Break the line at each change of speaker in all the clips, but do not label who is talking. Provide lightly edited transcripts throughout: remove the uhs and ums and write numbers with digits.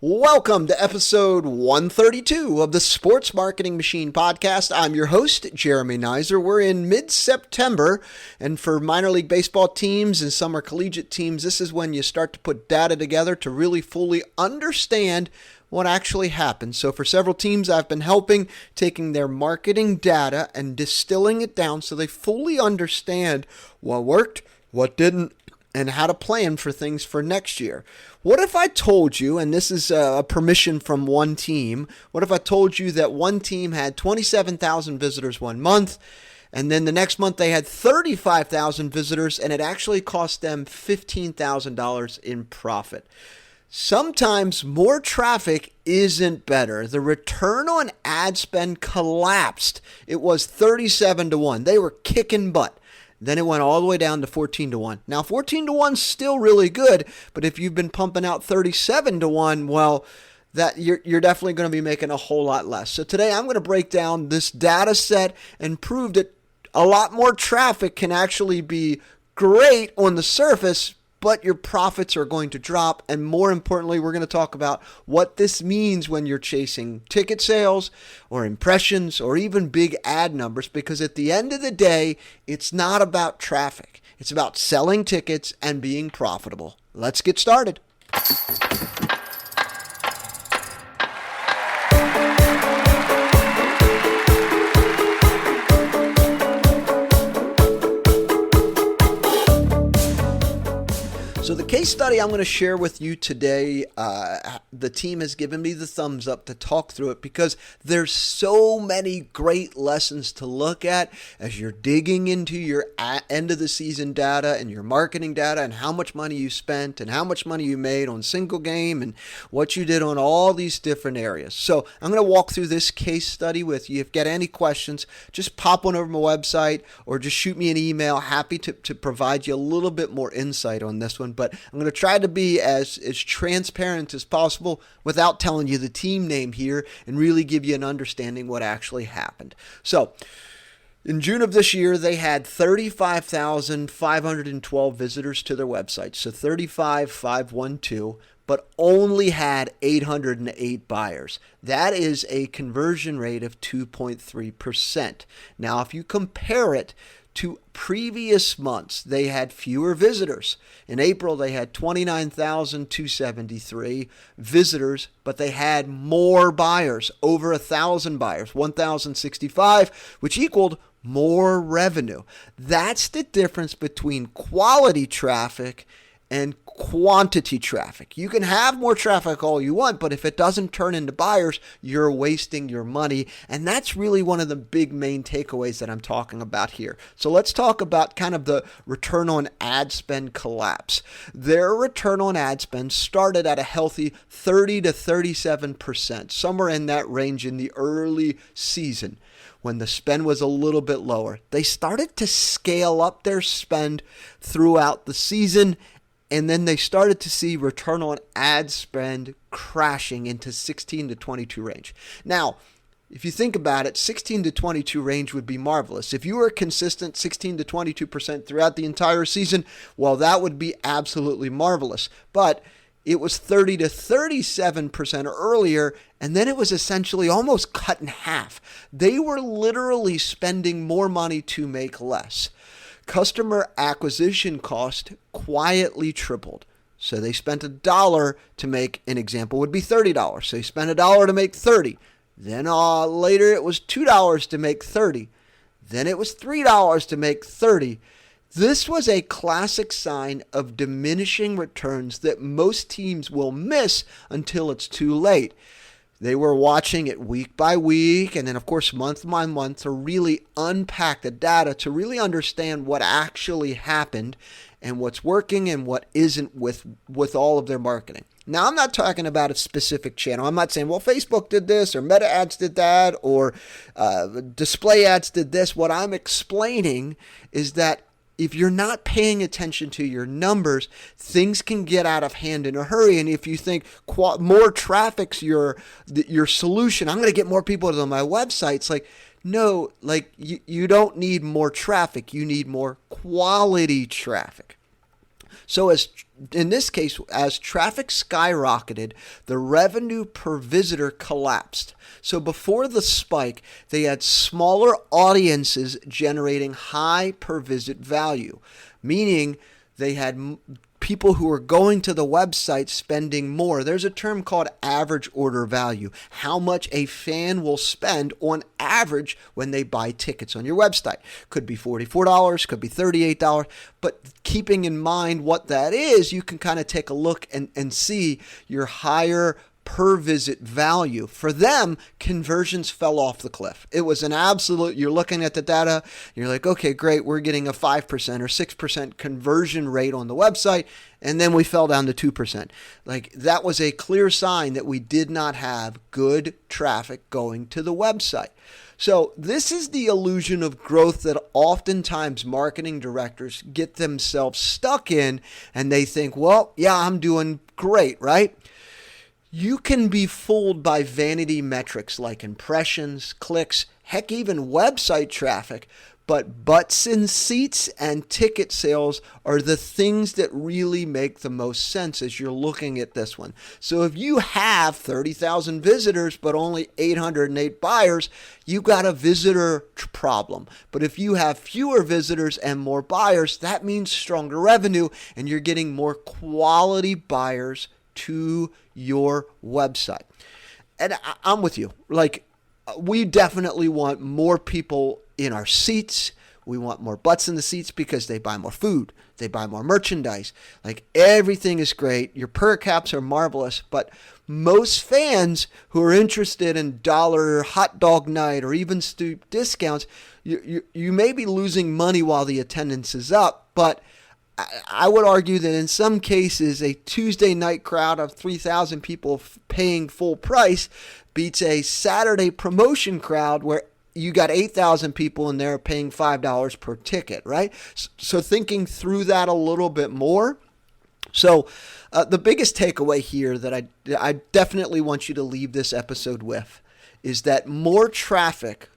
Welcome to episode 132 of the Sports Marketing Machine podcast. I'm your host, Jeremy Nizer. We're in mid-September, and for minor league baseball teams and summer collegiate teams, this is when you start to put data together to really fully understand what actually happened. So for several teams, I've been helping taking their marketing data and distilling it down so they fully understand what worked, what didn't, and how to plan for things for next year. What if I told you, and this is a permission from one team, what if I told you that one team had 27,000 visitors one month, and then the next month they had 35,000 visitors, and it actually cost them $15,000 in profit? Sometimes more traffic isn't better. The return on ad spend collapsed. It was 37 to 1. They were kicking butt. Then it went all the way down to 14 to 1. Now, 14 to 1 is still really good, but if you've been pumping out 37 to 1, well, that you're definitely going to be making a whole lot less. So today I'm going to break down this data set and prove that a lot more traffic can actually be great on the surface, but your profits are going to drop. And more importantly, we're going to talk about what this means when you're chasing ticket sales or impressions or even big ad numbers, because at the end of the day, it's not about traffic. It's about selling tickets and being profitable. Let's get started. So the case study I'm going to share with you today, the team has given me the thumbs up to talk through it because there's so many great lessons to look at as you're digging into your end of the season data and your marketing data and how much money you spent and how much money you made on single game and what you did on all these different areas. So I'm going to walk through this case study with you. If you get any questions, just pop on over my website or just shoot me an email. Happy to provide you a little bit more insight on this one. But I'm going to try to be as transparent as possible without telling you the team name here and really give you an understanding what actually happened. So in June of this year, they had 35,512 visitors to their website. So 35,512, but only had 808 buyers. That is a conversion rate of 2.3%. Now, if you compare it to previous months, they had fewer visitors. In April, they had 29,273 visitors, but they had more buyers, over 1,000 buyers, 1,065, which equaled more revenue. That's the difference between quality traffic and quantity traffic. You can have more traffic all you want, but if it doesn't turn into buyers, you're wasting your money. And that's really one of the big main takeaways that I'm talking about here. So let's talk about kind of the return on ad spend collapse. Their return on ad spend started at a healthy 30 to 37%, somewhere in that range in the early season when the spend was a little bit lower. They started to scale up their spend throughout the season, and then they started to see return on ad spend crashing into 16 to 22 range. Now, if you think about it, 16 to 22 range would be marvelous. If you were consistent 16 to 22% throughout the entire season, well, that would be absolutely marvelous. But it was 30 to 37% earlier, and then it was essentially almost cut in half. They were literally spending more money to make less. Customer acquisition cost quietly tripled. So they spent $1 to make, an example would be $30. So they spent $1 to make 30. Then later it was $2 to make 30. Then it was $3 to make 30. This was a classic sign of diminishing returns that most teams will miss until it's too late. They were watching it week by week and then, of course, month by month to really unpack the data, to really understand what actually happened and what's working and what isn't with all of their marketing. Now, I'm not talking about a specific channel. I'm not saying, well, Facebook did this or Meta ads did that or display ads did this. What I'm explaining is that if you're not paying attention to your numbers, things can get out of hand in a hurry. And if you think more traffic's your solution, I'm going to get more people to my website. It's like, no, like you don't need more traffic. You need more quality traffic. So in this case, as traffic skyrocketed, the revenue per visitor collapsed. So before the spike, they had smaller audiences generating high per visit value, meaning they had people who are going to the website spending more. There's a term called average order value, how much a fan will spend on average when they buy tickets on your website. Could be $44, could be $38, but keeping in mind what that is, you can kind of take a look and see your higher per visit value. For them, conversions fell off the cliff. It was an absolute, you're looking at the data, you're like, okay, great, we're getting a 5% or 6% conversion rate on the website, and then we fell down to 2%. Like, that was a clear sign that we did not have good traffic going to the website. So this is the illusion of growth that oftentimes marketing directors get themselves stuck in, and they think, well, yeah, I'm doing great, right? You can be fooled by vanity metrics like impressions, clicks, heck, even website traffic, but butts in seats and ticket sales are the things that really make the most sense as you're looking at this one. So if you have 30,000 visitors but only 808 buyers, you got a visitor problem. But if you have fewer visitors and more buyers, that means stronger revenue and you're getting more quality buyers to your website. And I'm with you. Like, we definitely want more people in our seats. We want more butts in the seats because they buy more food. They buy more merchandise. Like, everything is great. Your per caps are marvelous. But most fans who are interested in dollar hot dog night or even steep discounts, you may be losing money while the attendance is up. But I would argue that in some cases, a Tuesday night crowd of 3,000 people paying full price beats a Saturday promotion crowd where you got 8,000 people in there paying $5 per ticket, right? So thinking through that a little bit more. So the biggest takeaway here that I definitely want you to leave this episode with is that more traffic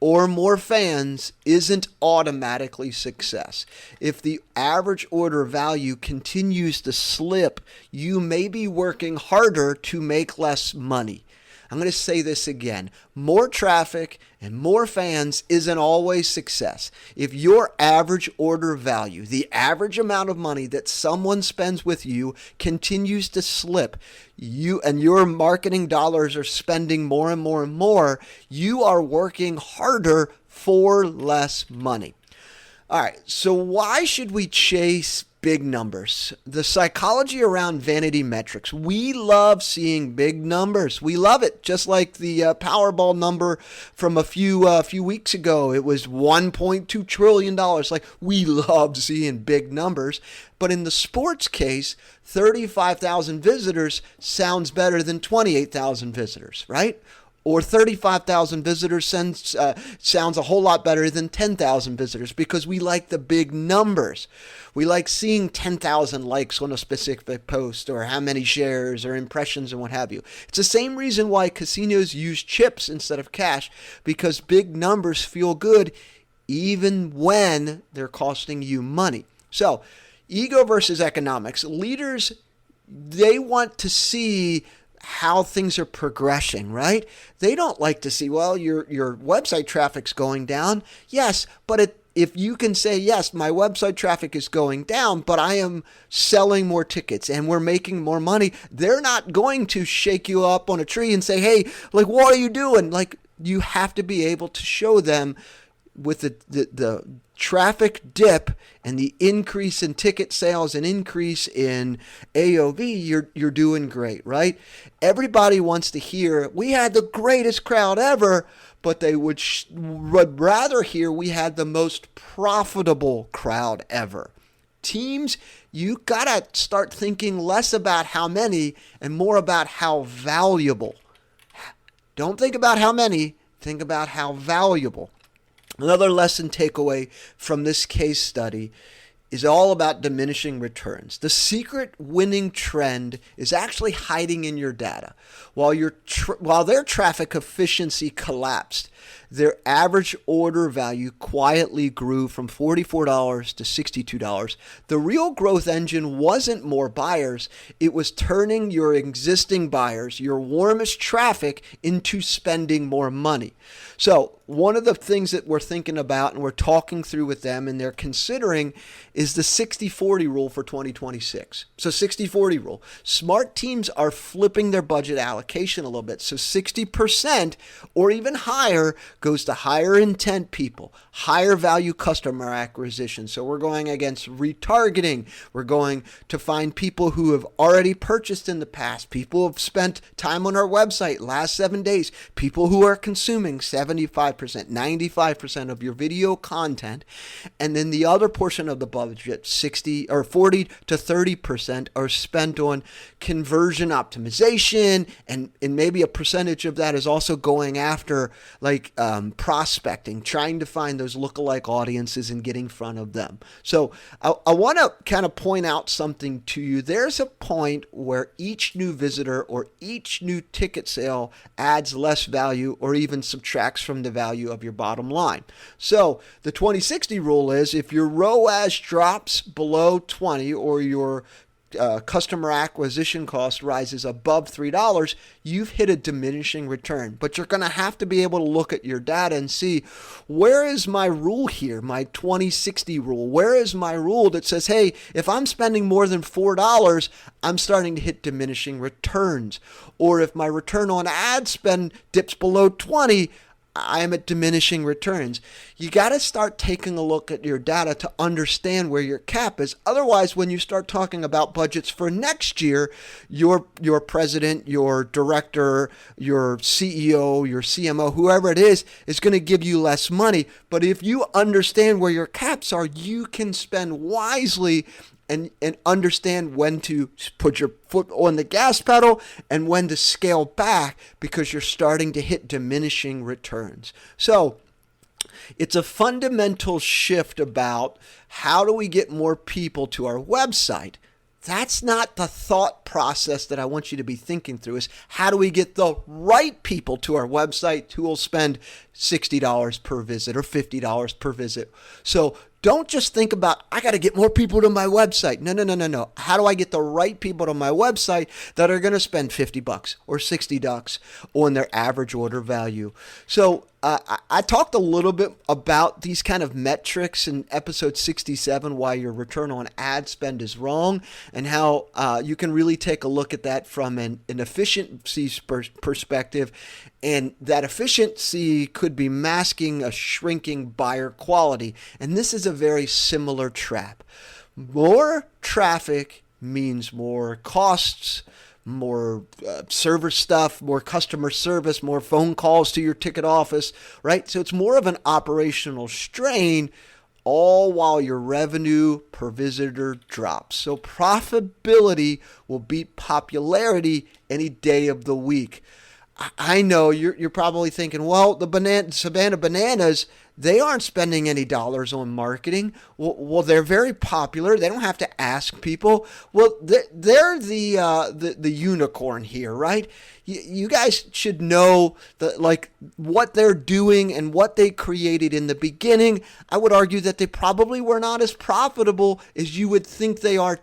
or more fans isn't automatically success. If the average order value continues to slip, you may be working harder to make less money. I'm going to say this again. More traffic and more fans isn't always success. If your average order value, the average amount of money that someone spends with you, continues to slip, you and your marketing dollars are spending more and more and more, you are working harder for less money. All right, so why should we chase big numbers? The psychology around vanity metrics. We love seeing big numbers. We love it. Just like the Powerball number from a few weeks ago. It was $1.2 trillion. Like, we love seeing big numbers. But in the sports case, 35,000 visitors sounds better than 28,000 visitors, right? Or 35,000 visitors sounds a whole lot better than 10,000 visitors because we like the big numbers. We like seeing 10,000 likes on a specific post or how many shares or impressions and what have you. It's the same reason why casinos use chips instead of cash, because big numbers feel good even when they're costing you money. So, ego versus economics. Leaders, they want to see how things are progressing, right? They don't like to see, well, your website traffic's going down. Yes, but if you can say, yes, my website traffic is going down, but I am selling more tickets and we're making more money, they're not going to shake you up on a tree and say, hey, like, what are you doing? Like, you have to be able to show them with the traffic dip and the increase in ticket sales and increase in AOV, you're doing great, right? Everybody wants to hear, we had the greatest crowd ever, but they would rather hear we had the most profitable crowd ever. Teams, you gotta start thinking less about how many and more about how valuable. Don't think about how many, think about how valuable. Another lesson takeaway from this case study is all about diminishing returns. The secret winning trend is actually hiding in your data. While their traffic efficiency collapsed, their average order value quietly grew from $44 to $62. The real growth engine wasn't more buyers. It was turning your existing buyers, your warmest traffic, into spending more money. So one of the things that we're thinking about and we're talking through with them and they're considering is the 60-40 rule for 2026. So 60-40 rule. Smart teams are flipping their budget allocation a little bit. So 60% or even higher goes to higher intent people, higher value customer acquisition. So we're going against retargeting. We're going to find people who have already purchased in the past, people who have spent time on our website last 7 days, people who are consuming 75%, 95% of your video content. And then the other portion of the budget, 60 or 40 to 30% are spent on conversion optimization. And maybe a percentage of that is also going after like prospecting, trying to find those lookalike audiences and get in front of them. So I want to kind of point out something to you. There's a point where each new visitor or each new ticket sale adds less value or even subtracts from the value of your bottom line. So the 20-60 rule is if your ROAS drops below 20 or your customer acquisition cost rises above $3, you've hit a diminishing return. But you're going to have to be able to look at your data and see, where is my rule here, my 20-60 rule? Where is my rule that says, hey, if I'm spending more than $4, I'm starting to hit diminishing returns? Or if my return on ad spend dips below 20, I'm at diminishing returns. You got to start taking a look at your data to understand where your cap is. Otherwise, when you start talking about budgets for next year, your president, your director, your CEO, your CMO, whoever it is going to give you less money. But if you understand where your caps are, you can spend wisely and understand when to put your foot on the gas pedal and when to scale back because you're starting to hit diminishing returns. So it's a fundamental shift about how do we get more people to our website. That's not the thought process that I want you to be thinking through. Is how do we get the right people to our website who will spend $60 per visit or $50 per visit? So don't just think about, I got to get more people to my website. No. How do I get the right people to my website that are going to spend $50 or $60 on their average order value? So I talked a little bit about these kind of metrics in episode 67, why your return on ad spend is wrong, and how you can really take a look at that from an efficiency perspective. And that efficiency could be masking a shrinking buyer quality. And this is a very similar trap. More traffic means more costs, more server stuff, more customer service, more phone calls to your ticket office, right? So it's more of an operational strain, all while your revenue per visitor drops. So profitability will beat popularity any day of the week. I know you're probably thinking, well, the Savannah Bananas, they aren't spending any dollars on marketing. Well, they're very popular. They don't have to ask people. Well, they're the unicorn here, right? You guys should know what they're doing and what they created in the beginning. I would argue that they probably were not as profitable as you would think they are,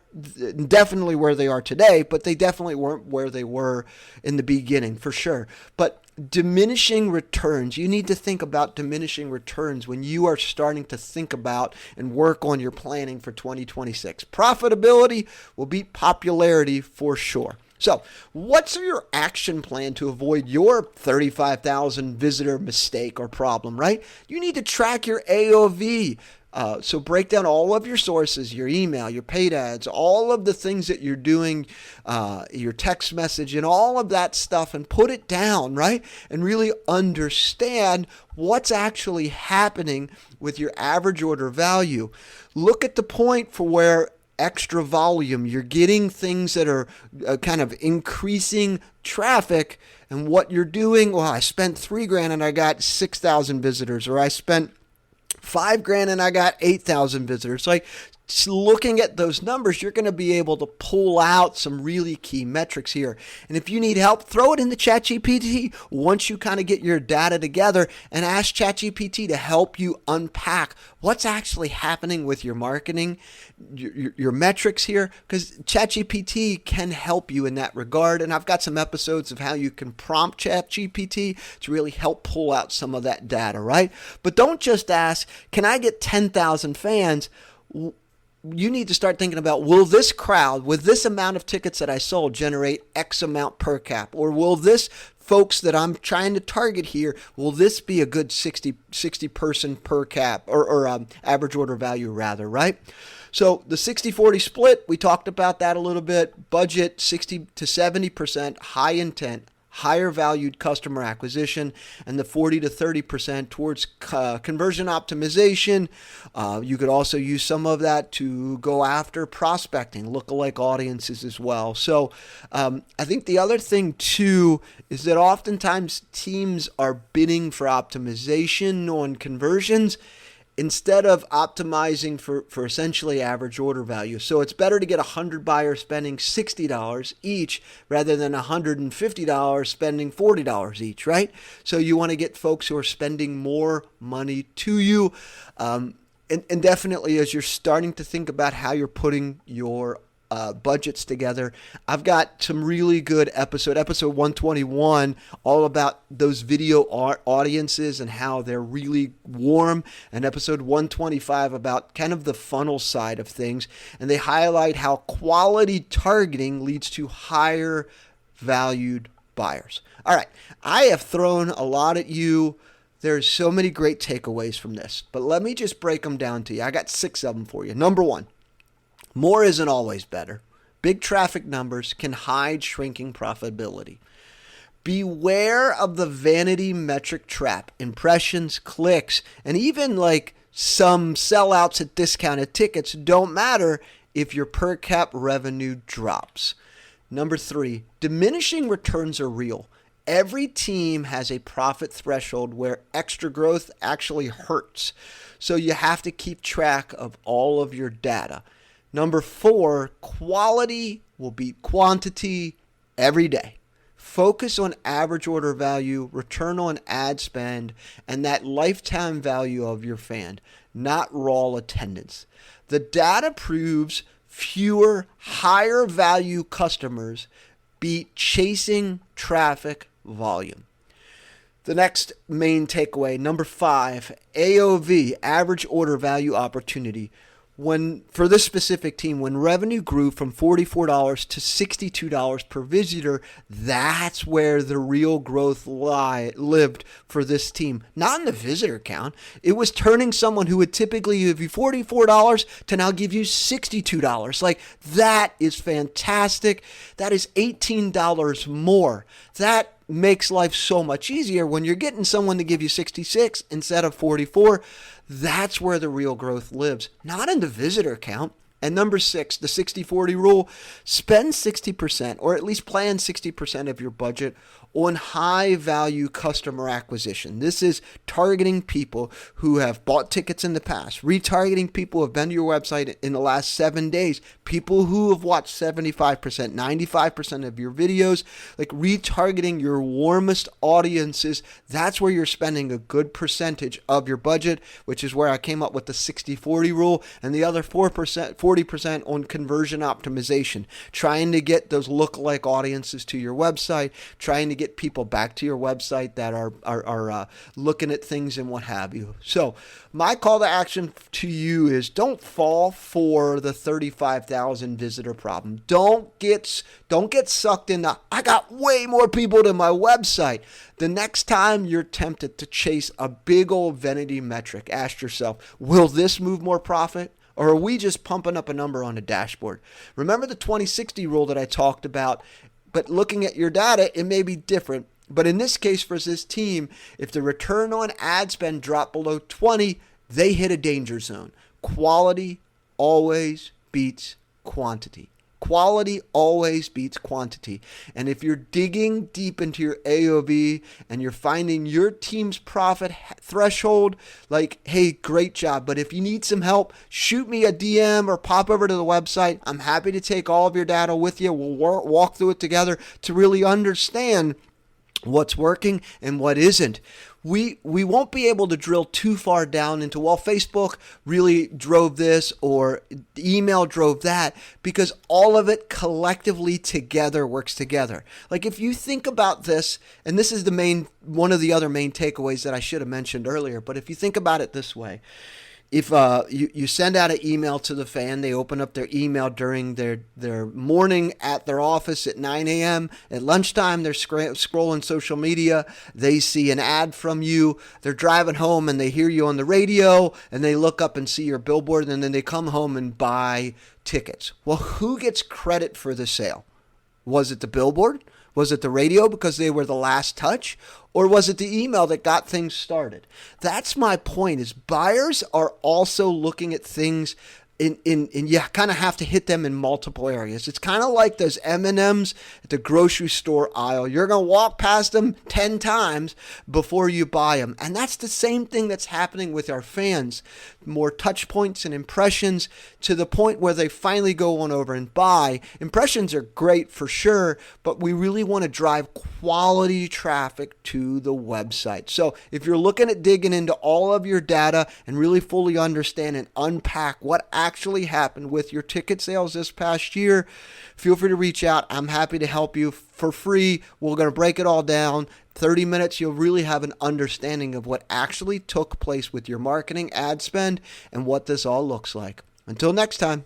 definitely where they are today, but they definitely weren't where they were in the beginning, for sure. But diminishing returns, you need to think about diminishing returns when you are starting to think about and work on your planning for 2026. Profitability will beat popularity for sure. So what's your action plan to avoid your 35,000 visitor mistake or problem, right? You need to track your AOV. So break down all of your sources, your email, your paid ads, all of the things that you're doing, your text message and all of that stuff, and put it down, right? And really understand what's actually happening with your average order value. Look at the point for where extra volume, you're getting things that are kind of increasing traffic, and what you're doing, well, I spent $3,000 and I got 6,000 visitors, or I spent $5,000 and I got 8,000 visitors. Like, looking at those numbers, you're going to be able to pull out some really key metrics here. And if you need help, throw it in the ChatGPT once you kind of get your data together and ask ChatGPT to help you unpack what's actually happening with your marketing, your metrics here, because ChatGPT can help you in that regard. And I've got some episodes of how you can prompt ChatGPT to really help pull out some of that data, right? But don't just ask, can I get 10,000 fans? You need to start thinking about, will this crowd, with this amount of tickets that I sold, generate X amount per cap? Or will this folks that I'm trying to target here, will this be a good 60 person per cap or average order value rather, right? So the 60-40 split, we talked about that a little bit. Budget 60 to 70%, high intent, higher valued customer acquisition, and the 40 to 30% towards conversion optimization. You could also use some of that to go after prospecting, lookalike audiences as well. So I think the other thing too is that oftentimes teams are bidding for optimization on conversions instead of optimizing for essentially average order value. So it's better to get 100 buyers spending $60 each rather than $150 spending $40 each, right? So you want to get folks who are spending more money to you. And definitely as you're starting to think about how you're putting your budgets together, I've got some really good episode 121, all about those video audiences and how they're really warm, and episode 125 about kind of the funnel side of things. And they highlight how quality targeting leads to higher valued buyers. All right, I have thrown a lot at you. There's so many great takeaways from this, but let me just break them down to you. I got 6 of them for you. Number 1, more isn't always better. Big traffic numbers can hide shrinking profitability. Beware of the vanity metric trap. Impressions, clicks, and even like some sellouts at discounted tickets don't matter if your per cap revenue drops. Number 3, diminishing returns are real. Every team has a profit threshold where extra growth actually hurts. So you have to keep track of all of your data. Number 4, quality will beat quantity every day. Focus on average order value, return on ad spend, and that lifetime value of your fan, not raw attendance. The data proves fewer, higher value customers beat chasing traffic volume. The next main takeaway, number 5, AOV, average order value opportunity. For this specific team, when revenue grew from $44 to $62 per visitor, that's where the real growth lived for this team. Not in the visitor count. It was turning someone who would typically give you $44 to now give you $62. Like, that is fantastic. That is $18 more. That makes life so much easier when you're getting someone to give you 66 instead of 44. That's where the real growth lives, not in the visitor count. And number 6, the 60-40 rule, spend 60% or at least plan 60% of your budget on high value customer acquisition. This is targeting people who have bought tickets in the past, retargeting people who have been to your website in the last 7 days, people who have watched 75%, 95% of your videos, like retargeting your warmest audiences. That's where you're spending a good percentage of your budget, which is where I came up with the 60-40 rule, and the other 40% on conversion optimization, trying to get those lookalike audiences to your website, trying to get people back to your website that are looking at things and what have you. So my call to action to you is, don't fall for the 35,000 visitor problem. Don't get sucked in the, I got way more people to my website. The next time you're tempted to chase a big old vanity metric, ask yourself, will this move more profit? Or are we just pumping up a number on a dashboard? Remember the 20-60 rule that I talked about? But looking at your data, it may be different. But in this case, for this team, if the return on ad spend dropped below 20, they hit a danger zone. Quality always beats quantity Quality always beats quantity. And if you're digging deep into your AOV and you're finding your team's profit threshold, like, hey, great job. But if you need some help, shoot me a DM or pop over to the website. I'm happy to take all of your data with you. We'll walk through it together to really understand what's working and what isn't. We won't be able to drill too far down into, well, Facebook really drove this or email drove that, because all of it collectively together works together. Like if you think about this, and this is one of the other main takeaways that I should have mentioned earlier, but if you think about it this way, if you send out an email to the fan, they open up their email during their morning at their office at 9 a.m. At lunchtime, they're scrolling social media. They see an ad from you. They're driving home and they hear you on the radio and they look up and see your billboard, and then they come home and buy tickets. Well, who gets credit for the sale? Was it the billboard? Was it the radio because they were the last touch? Or was it the email that got things started? That's my point, is buyers are also looking at things and you kind of have to hit them in multiple areas. It's kind of like those M&Ms at the grocery store aisle. You're going to walk past them 10 times before you buy them. And that's the same thing that's happening with our fans. More touch points and impressions to the point where they finally go on over and buy. Impressions are great for sure, but we really want to drive quality traffic to the website. So if you're looking at digging into all of your data and really fully understand and unpack what actually happened with your ticket sales this past year, feel free to reach out. I'm happy to help you for free. We're going to break it all down. 30 minutes, you'll really have an understanding of what actually took place with your marketing ad spend and what this all looks like. Until next time.